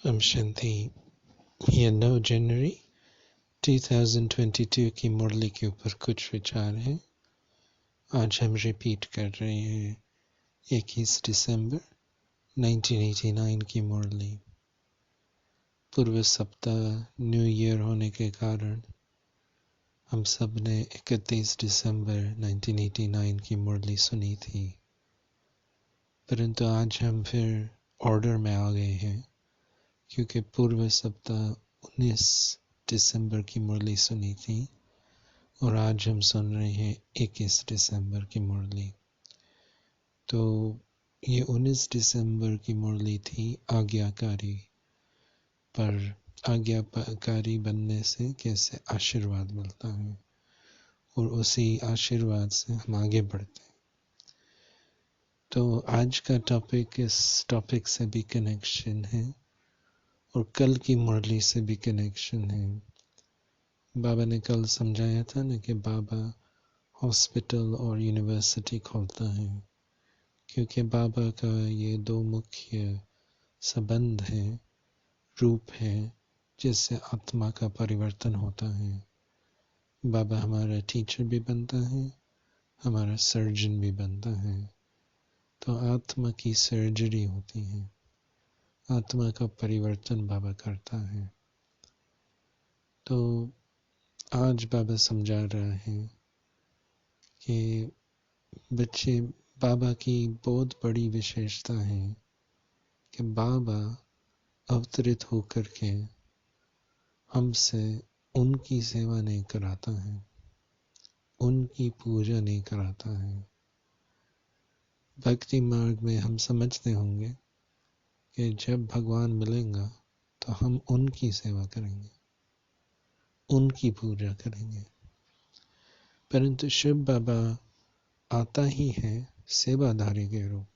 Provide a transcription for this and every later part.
ओम शांति। ये 9 जनवरी 2022 की मुरली के ऊपर कुछ विचार हैं। आज हम रिपीट कर रहे हैं 21 दिसंबर 1989 की मुरली। पूर्व सप्ताह न्यू ईयर होने के कारण हम सब ने 31 दिसंबर 1989 की मुरली सुनी थी, परंतु आज हम फिर ऑर्डर में आ गए हैं, क्योंकि पूर्व सप्ताह 19 दिसंबर की मुरली सुनी थी और आज हम सुन रहे हैं 21 दिसंबर की मुरली। तो ये 19 दिसंबर की मुरली थी आज्ञाकारी, पर आज्ञाकारी बनने से कैसे आशीर्वाद मिलता है और उसी आशीर्वाद से हम आगे बढ़ते हैं। तो आज का टॉपिक इस टॉपिक से भी कनेक्शन है और कल की मुरली से भी कनेक्शन है। बाबा ने कल समझाया था ना कि बाबा हॉस्पिटल और यूनिवर्सिटी खोलता है, क्योंकि बाबा का ये दो मुख्य संबंध है, रूप है, जिससे आत्मा का परिवर्तन होता है। बाबा हमारा टीचर भी बनता है, हमारा सर्जन भी बनता है। तो आत्मा की सर्जरी होती है, आत्मा का परिवर्तन बाबा करता है। तो आज बाबा समझा रहा है कि बच्चे, बाबा की बहुत बड़ी विशेषता है कि बाबा अवतरित होकर के हमसे उनकी सेवा नहीं कराता है, उनकी पूजा नहीं कराता है। भक्ति मार्ग में हम समझते होंगे कि जब भगवान मिलेंगे तो हम उनकी सेवा करेंगे, उनकी पूजा करेंगे। परंतु शिव बाबा आता ही है सेवाधारी के रूप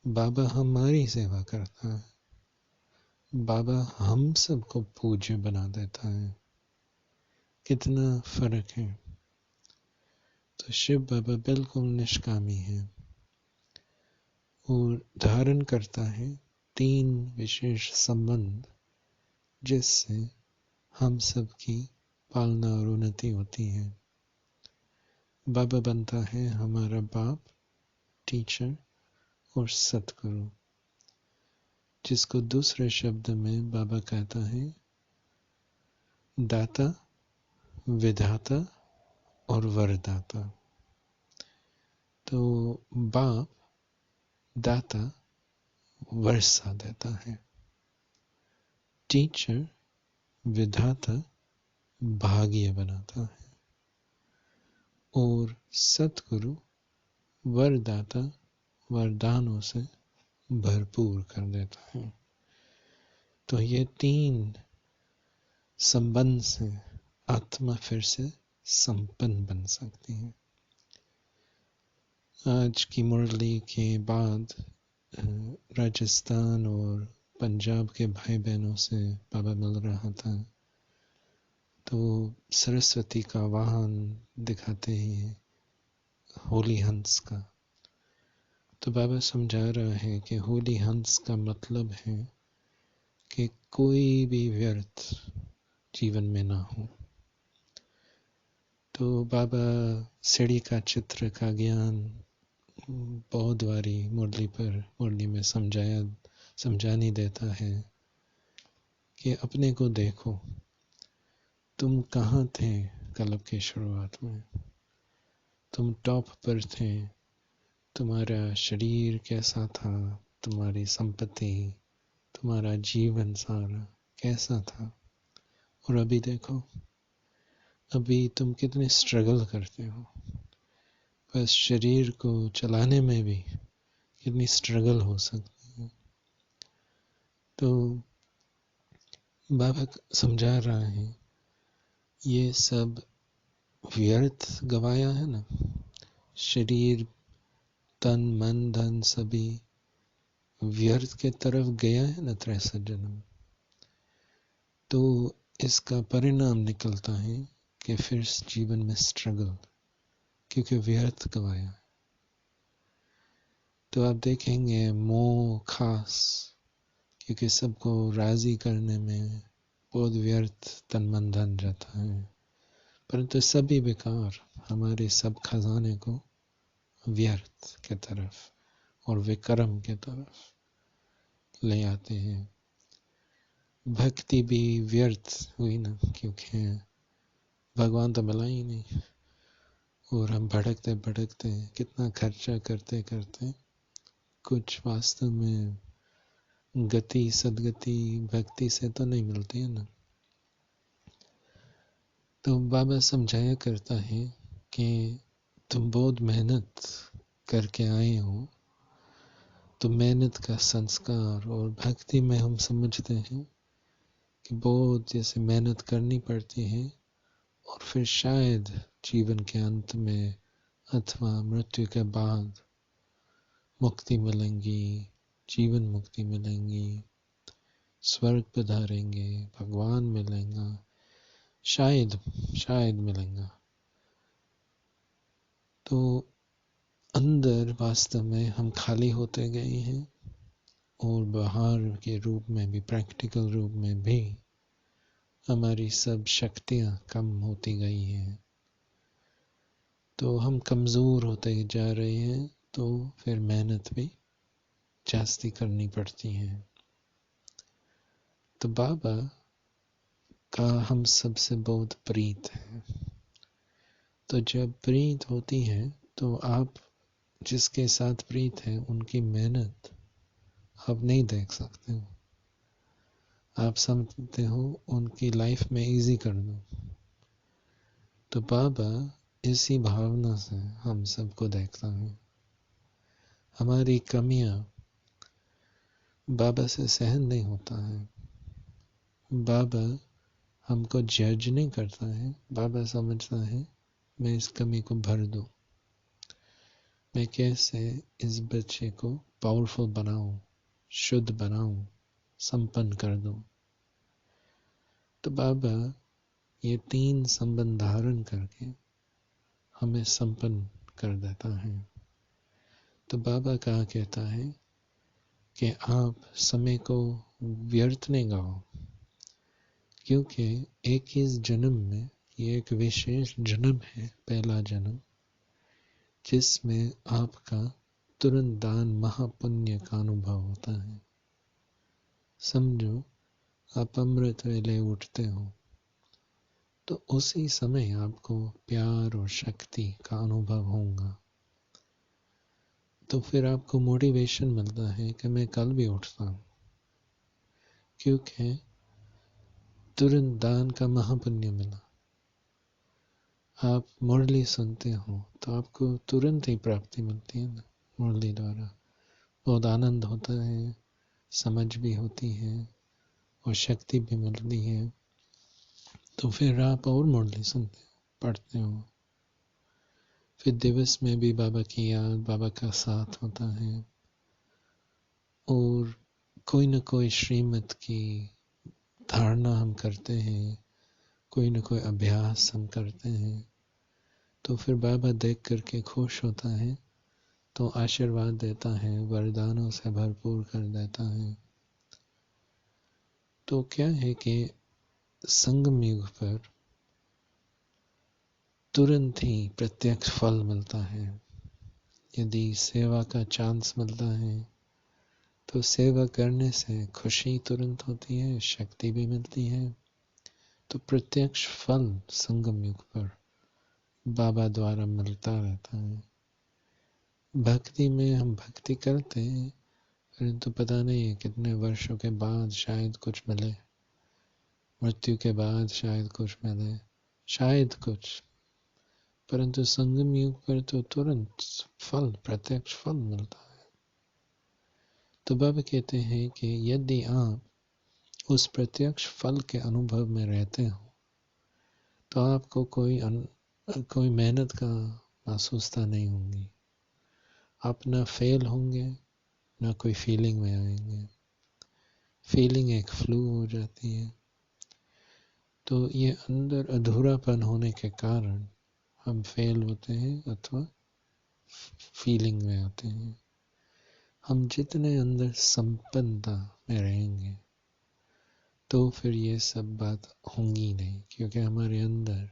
में। बाबा हमारी सेवा करता है, बाबा हम सबको पूज्य बना देता है। कितना फर्क है। तो शिव बाबा बिल्कुल निष्कामी है और धारण करता है 3 विशेष संबंध, जिससे हम सबकी पालना और उन्नति होती है। बाबा बनता है हमारा बाप, टीचर और सतगुरु, जिसको दूसरे शब्द में बाबा कहता है दाता, विधाता और वरदाता। तो बाप दाता वर्षा देता है, टीचर विधाता भाग्य बनाता है और सतगुरु वरदाता वरदानों से भरपूर कर देता है। तो ये 3 संबंध से आत्मा फिर से संपन्न बन सकती है। आज की मुरली के बाद राजस्थान और पंजाब के भाई बहनों से बाबा मिल रहा था, तो सरस्वती का वाहन दिखाते हैं, होली हंस का। तो बाबा समझा रहा है कि होली हंस का मतलब है कि कोई भी व्यर्थ जीवन में ना हो। तो बाबा सीढ़ी का चित्र का ज्ञान बहुत बारी मुरली में समझानी देता है कि अपने को देखो, तुम कहाँ थे कल्प की शुरुआत में। तुम टॉप पर थे, तुम्हारा शरीर कैसा था, तुम्हारी संपत्ति, तुम्हारा जीवन सारा कैसा था। और अभी देखो, अभी तुम कितने स्ट्रगल करते हो। बस शरीर को चलाने में भी कितनी स्ट्रगल हो सकती है। तो बाबा समझा रहा है ये सब व्यर्थ गवाया है ना, शरीर, तन, मन, धन सभी व्यर्थ के तरफ गया है ना 63 जन्म। तो इसका परिणाम निकलता है कि फिर जीवन में स्ट्रगल, क्योंकि व्यर्थ गवाया। तो आप देखेंगे मोह खास क्योंकि सबको राज़ी करने में बहुत व्यर्थ तन मन धन जाता है, परंतु सभी बेकार हमारे सब खजाने को व्यर्थ के तरफ और विक्रम के तरफ ले आते हैं। भक्ति भी व्यर्थ हुई ना, क्योंकि भगवान तो मिला ही नहीं, और हम भटकते भटकते कितना खर्चा करते करते कुछ वास्तव में गति सदगति भक्ति से तो नहीं मिलती है ना। तो बाबा समझाया करता है कि तुम बहुत मेहनत करके आए हो, तो मेहनत का संस्कार, और भक्ति में हम समझते हैं कि बहुत जैसे मेहनत करनी पड़ती है, और फिर शायद जीवन के अंत में अथवा मृत्यु के बाद मुक्ति मिलेंगी, जीवन मुक्ति मिलेंगी, स्वर्ग पधारेंगे, भगवान मिलेंगे, शायद मिलेंगे। तो अंदर वास्तव में हम खाली होते गए हैं, और बाहर के रूप में भी, प्रैक्टिकल रूप में भी हमारी सब शक्तियां कम होती गई हैं। तो हम कमज़ोर होते जा रहे हैं, तो फिर मेहनत भी जास्ती करनी पड़ती है। तो बाबा का हम सबसे बहुत प्रीत है। तो जब प्रीत होती है तो आप जिसके साथ प्रीत है उनकी मेहनत आप नहीं देख सकते हो, आप समझते हो उनकी लाइफ में इजी कर दो। तो बाबा इसी भावना से हम सबको देखता है। हमारी कमियां बाबा से सहन नहीं होता है। बाबा हमको जज नहीं करता है, बाबा समझता है मैं इस कमी को भर दूं, मैं कैसे इस बच्चे को पावरफुल बनाऊं, शुद्ध बनाऊं, संपन्न कर दूं। तो बाबा ये 3 संबंध धारण करके हमें संपन्न कर देता है। तो बाबा कहा कहता है कि आप समय को व्यर्थ नहीं गाओ, क्योंकि एक ही जन्म में, ये एक विशेष जन्म है, पहला जन्म, जिसमें आपका तुरंत दान महापुण्य का अनुभव होता है। समझो आप अमृत वेले उठते हो, तो उसी समय आपको प्यार और शक्ति का अनुभव होगा। तो फिर आपको मोटिवेशन मिलता है कि मैं कल भी उठता हूँ, क्योंकि तुरंत दान का महापुण्य मिला। आप मुरली सुनते हो तो आपको तुरंत ही प्राप्ति मिलती है ना, मुरली द्वारा बहुत आनंद होता है, समझ भी होती है और शक्ति भी मिलती है। तो फिर आप और मुरली सुनते हो, पढ़ते हो, फिर दिवस में भी बाबा की याद, बाबा का साथ होता है, और कोई न कोई श्रीमत की धारणा हम करते हैं, कोई न कोई अभ्यास हम करते हैं। तो फिर बाबा देख करके खुश होता है, तो आशीर्वाद देता है, वरदानों से भरपूर कर देता है। तो क्या है कि संगम युग पर तुरंत ही प्रत्यक्ष फल मिलता है। यदि सेवा का चांस मिलता है तो सेवा करने से खुशी तुरंत होती है, शक्ति भी मिलती है। तो प्रत्यक्ष फल संगम युग पर बाबा द्वारा मिलता रहता है। भक्ति में हम भक्ति करते हैं, परंतु पता नहीं है कितने वर्षों के बाद शायद कुछ मिले, मृत्यु के बाद शायद कुछ मिले, शायद कुछ, परंतु संगम युग पर तो तुरंत फल, प्रत्यक्ष फल मिलता है। तो बाबा कहते हैं कि यदि आप उस प्रत्यक्ष फल के अनुभव में रहते हो तो आपको कोई मेहनत का महसूसता नहीं होगी। आप ना फेल होंगे, ना कोई फीलिंग में आएंगे। फीलिंग एक फ्लू हो जाती है। तो ये अंदर अधूरापन होने के कारण हम फेल होते हैं अथवा फीलिंग में आते हैं। हम जितने अंदर संपन्नता में रहेंगे तो फिर ये सब बात होंगी नहीं, क्योंकि हमारे अंदर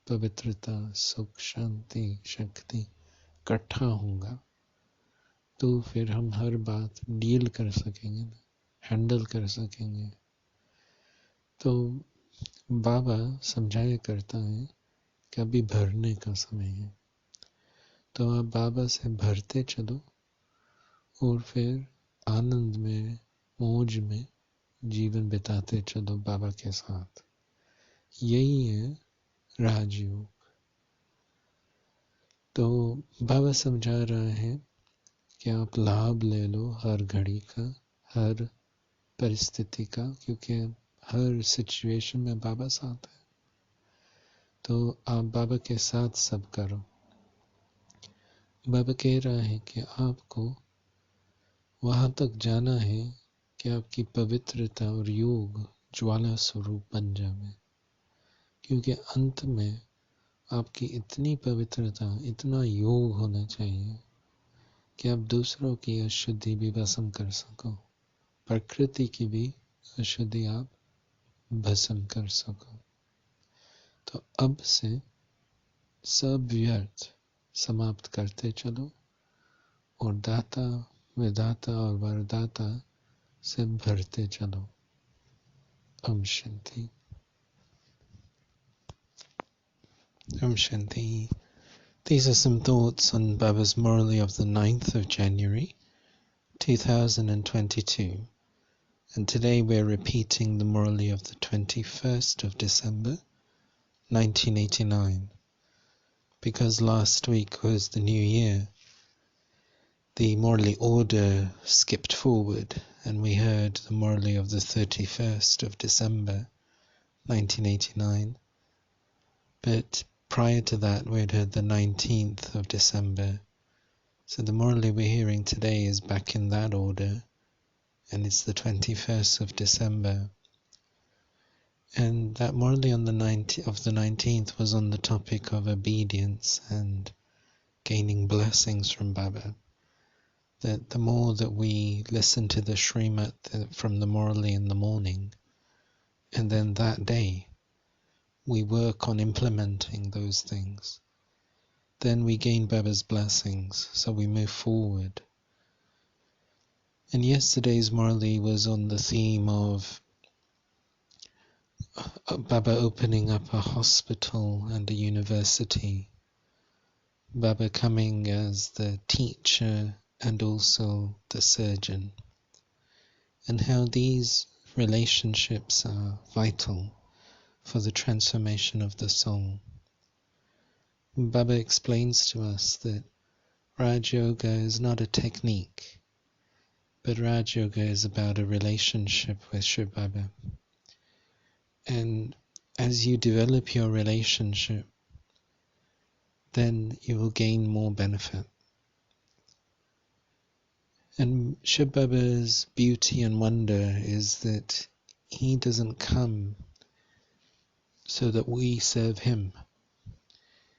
पवित्रता, सुख, शांति, शक्ति इकट्ठा होगा तो फिर हम हर बात डील कर सकेंगे, हैंडल कर सकेंगे। तो बाबा समझाया करता है कि अभी भरने का समय है, तो आप बाबा से भरते चलो और फिर आनंद में, मौज में जीवन बिताते चलो बाबा के साथ। यही है राजयोग। तो बाबा समझा रहा है कि आप लाभ ले लो हर घड़ी का, हर परिस्थिति का, क्योंकि हर सिचुएशन में बाबा साथ है। तो आप बाबा के साथ सब करो। बाबा कह रहा है कि आपको वहां तक जाना है कि आपकी पवित्रता और योग ज्वाला स्वरूप बन जाए, क्योंकि अंत में आपकी इतनी पवित्रता, इतना योग होना चाहिए कि आप दूसरों की अशुद्धि भी भस्म कर सको, प्रकृति की भी अशुद्धि आप भस्म कर सको। तो अब से सब व्यर्थ समाप्त करते चलो और दाता, विधाता और वरदाता से भरते चलो। Om Shanti. Om Shanti. These are some thoughts on Baba's Murli of the 9th of January 2022, and today we're repeating the Murli of the 21st of December 1989. Because last week was the New Year, the Murli order skipped forward and we heard the Murli of the 31st of December 1989, but prior to that we had heard the 19th of December. So the Murli we're hearing today is back in that order, and it's the 21st of December. And that Murli on the 19th was on the topic of obedience and gaining blessings from Baba. That the more that we listen to the Srimat from the Murli in the morning, and then that day we work on implementing those things, then we gain Baba's blessings, so we move forward. And yesterday's Murli was on the theme of Baba opening up a hospital and a university, Baba coming as the teacher and also the surgeon, and how these relationships are vital for the transformation of the soul. Baba explains to us that Raj Yoga is not a technique, but Raj Yoga is about a relationship with Shiv Baba. And as you develop your relationship, then you will gain more benefit. And Shiv Baba's beauty and wonder is that he doesn't come so that we serve him.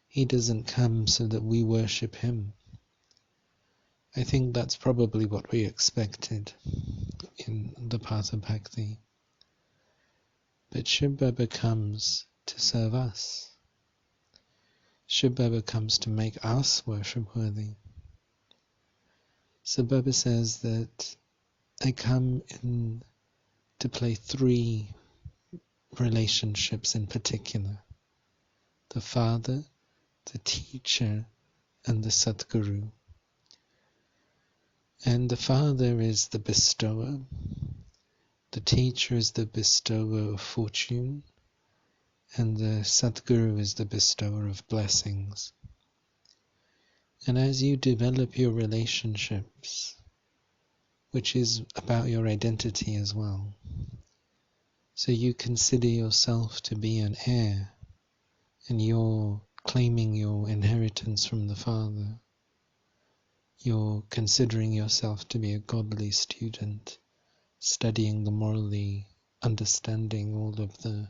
He doesn't come so that we worship him. I think that's probably what we expected in the path of Bhakti. But Shiv Baba comes to serve us. Shiv Baba comes to make us worship worthy. So Baba says that I come in to play three relationships in particular: the Father, the Teacher, and the Satguru. And the Father is the bestower, the Teacher is the bestower of fortune, and the Satguru is the bestower of blessings. And as you develop your relationships, which is about your identity as well, so you consider yourself to be an heir, and you're claiming your inheritance from the Father. You're considering yourself to be a godly student, studying the Murli, understanding all of the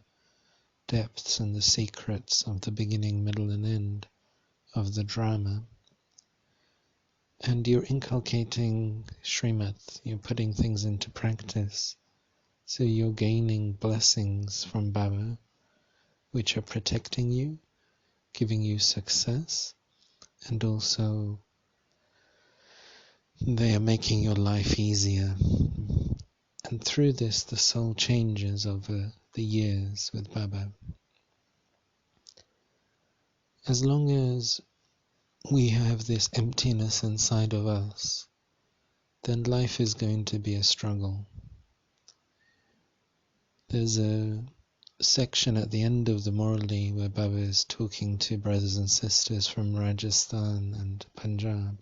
depths and the secrets of the beginning, middle and end of the drama. And you're inculcating Srimad, you're putting things into practice. So you're gaining blessings from Baba, which are protecting you, giving you success, and also they are making your life easier. And through this, the soul changes over the years with Baba. As long as we have this emptiness inside of us, then life is going to be a struggle. There's a section at the end of the Murli where Baba is talking to brothers and sisters from Rajasthan and Punjab.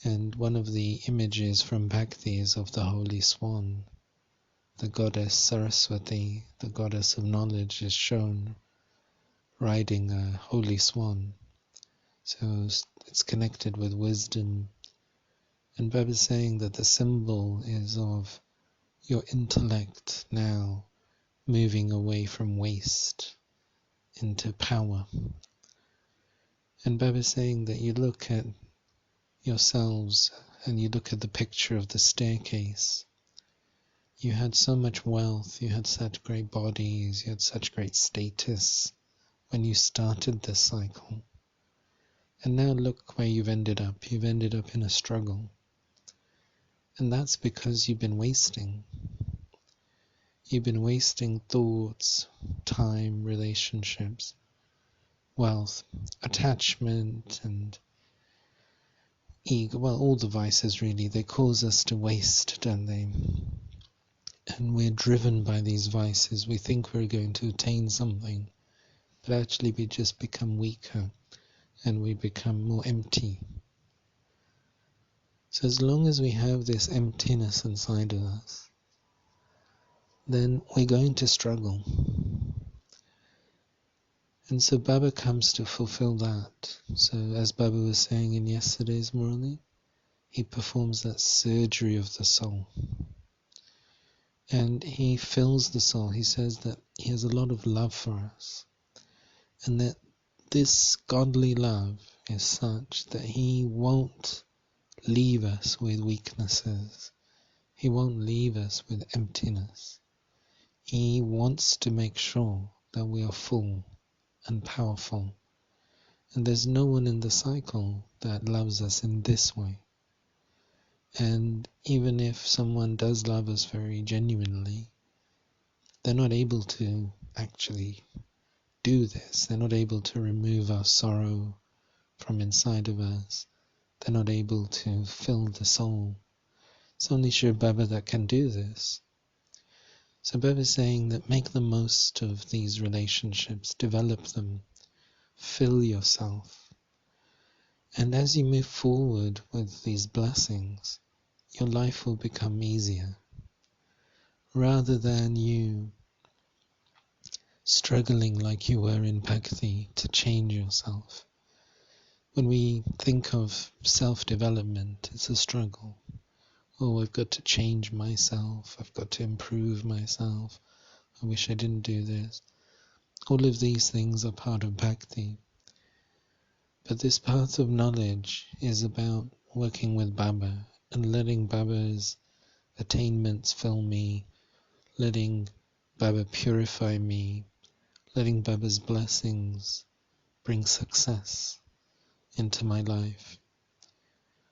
And one of the images from Bhakti is of the holy swan. The goddess Saraswati, the goddess of knowledge, is shown riding a holy swan. So it's connected with wisdom. And Baba is saying that the symbol is of your intellect now moving away from waste into power. And Baba is saying that you look at yourselves and you look at the picture of the staircase. You had so much wealth, you had such great bodies, you had such great status when you started this cycle. And now look where you've ended up. You've ended up in a struggle. And that's because you've been wasting. You've been wasting thoughts, time, relationships, wealth, attachment, and ego. Well, all the vices really, they cause us to waste, don't they? And we're driven by these vices. We think we're going to attain something, but actually we just become weaker and we become more empty. So as long as we have this emptiness inside of us, then we're going to struggle. And so Baba comes to fulfill that. So as Baba was saying in yesterday's Murli, he performs that surgery of the soul. And he fills the soul. He says that he has a lot of love for us. And that this godly love is such that he won't leave us with weaknesses. He won't leave us with emptiness. He wants to make sure that we are full and powerful. And there's no one in the cycle that loves us in this way. And even if someone does love us very genuinely, they're not able to actually do this. They're not able to remove our sorrow from inside of us. They're not able to fill the soul. It's only Shri Baba that can do this. So Baba is saying that make the most of these relationships, develop them, fill yourself. And as you move forward with these blessings, your life will become easier. Rather than you struggling like you were in Bhakti to change yourself. When we think of self-development, it's a struggle. Oh, I've got to change myself. I've got to improve myself. I wish I didn't do this. All of these things are part of Bhakti. But this path of knowledge is about working with Baba and letting Baba's attainments fill me, letting Baba purify me, letting Baba's blessings bring success into my life.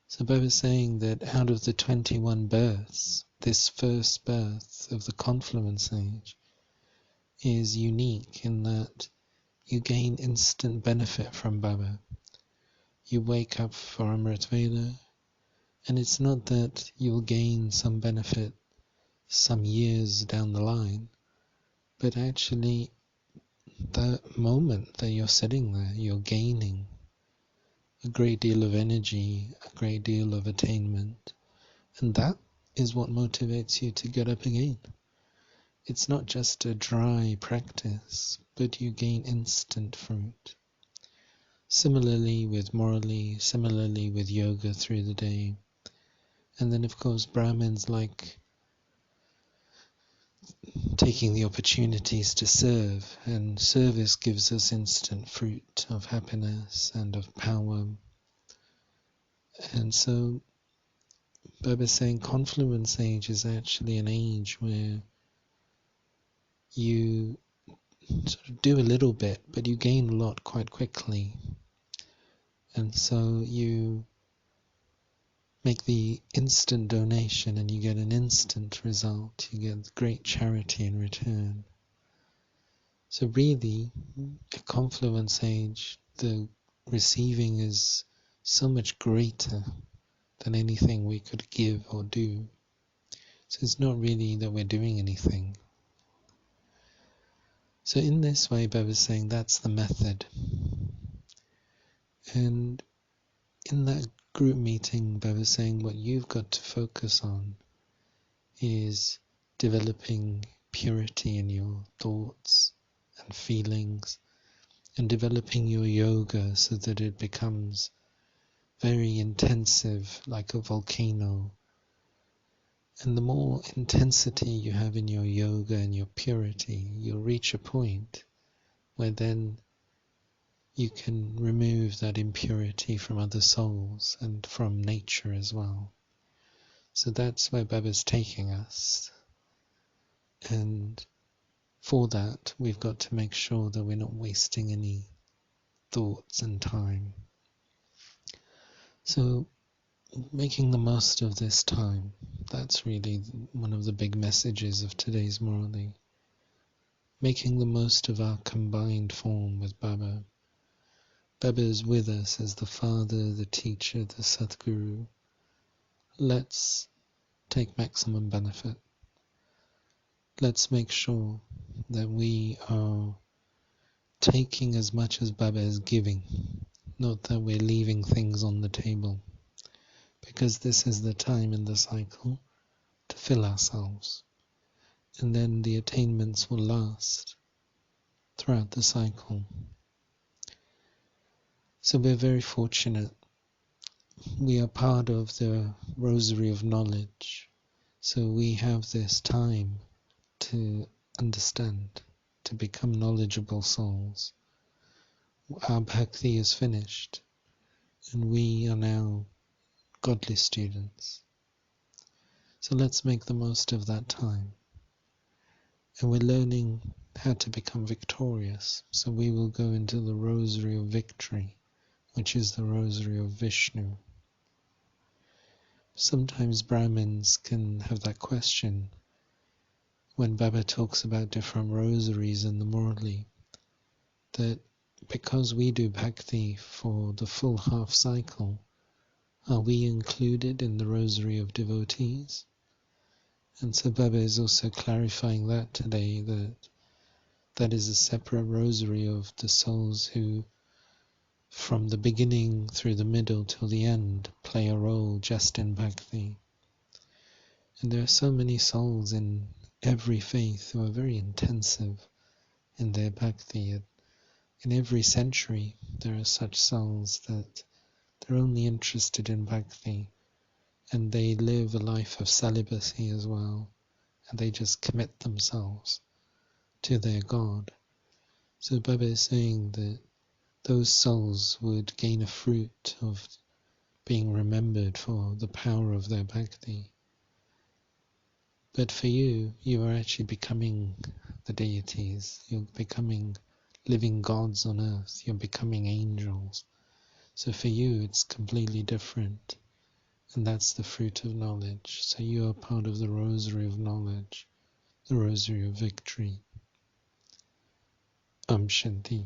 So Baba is saying that out of the 21 births, this first birth of the confluence age is unique in that you gain instant benefit from Baba. You wake up for Amrit Veda, and it's not that you'll gain some benefit some years down the line, but actually the moment that you're sitting there, you're gaining a great deal of energy, a great deal of attainment, and that is what motivates you to get up again. It's not just a dry practice, but you gain instant fruit. Similarly with Murli, similarly with yoga through the day. And then of course Brahmins like taking the opportunities to serve, and service gives us instant fruit of happiness and of power. And so Baba's saying confluence age is actually an age where you sort of do a little bit, but you gain a lot quite quickly. And so you make the instant donation and you get an instant result. You get great charity in return. So really, at confluence age, the receiving is so much greater than anything we could give or do. So it's not really that we're doing anything. So in this way, Baba's saying that's the method. And in that group meeting, Baba's saying what you've got to focus on is developing purity in your thoughts and feelings, and developing your yoga so that it becomes very intensive, like a volcano. And the more intensity you have in your yoga and your purity, you'll reach a point where then you can remove that impurity from other souls and from nature as well. So that's where Baba's taking us. And for that, we've got to make sure that we're not wasting any thoughts and time. So making the most of this time, that's really one of the big messages of today's Murli. Making the most of our combined form with Baba. Baba is with us as the Father, the Teacher, the Sadguru. Let's take maximum benefit. Let's make sure that we are taking as much as Baba is giving, not that we're leaving things on the table, because this is the time in the cycle to fill ourselves, and then the attainments will last throughout the cycle. So we're very fortunate. We are part of the rosary of knowledge, so we have this time to understand, to become knowledgeable souls. Our bhakti is finished, and we are now godly students. So let's make the most of that time. And we're learning how to become victorious. So we will go into the rosary of victory, which is the rosary of Vishnu. Sometimes Brahmins can have that question when Baba talks about different rosaries in the Murli, that because we do bhakti for the full half cycle, are we included in the rosary of devotees? And so Baba is also clarifying that today, that that is a separate rosary of the souls who, from the beginning through the middle till the end, play a role just in bhakti. And there are so many souls in every faith who are very intensive in their bhakti. In every century there are such souls that they're only interested in bhakti, and they live a life of celibacy as well, and they just commit themselves to their God. So Baba is saying that those souls would gain a fruit of being remembered for the power of their bhakti. But for you, you are actually becoming the deities. You're becoming living gods on earth. You're becoming angels. So for you, it's completely different. And that's the fruit of knowledge. So you are part of the rosary of knowledge, the rosary of victory. Shanti.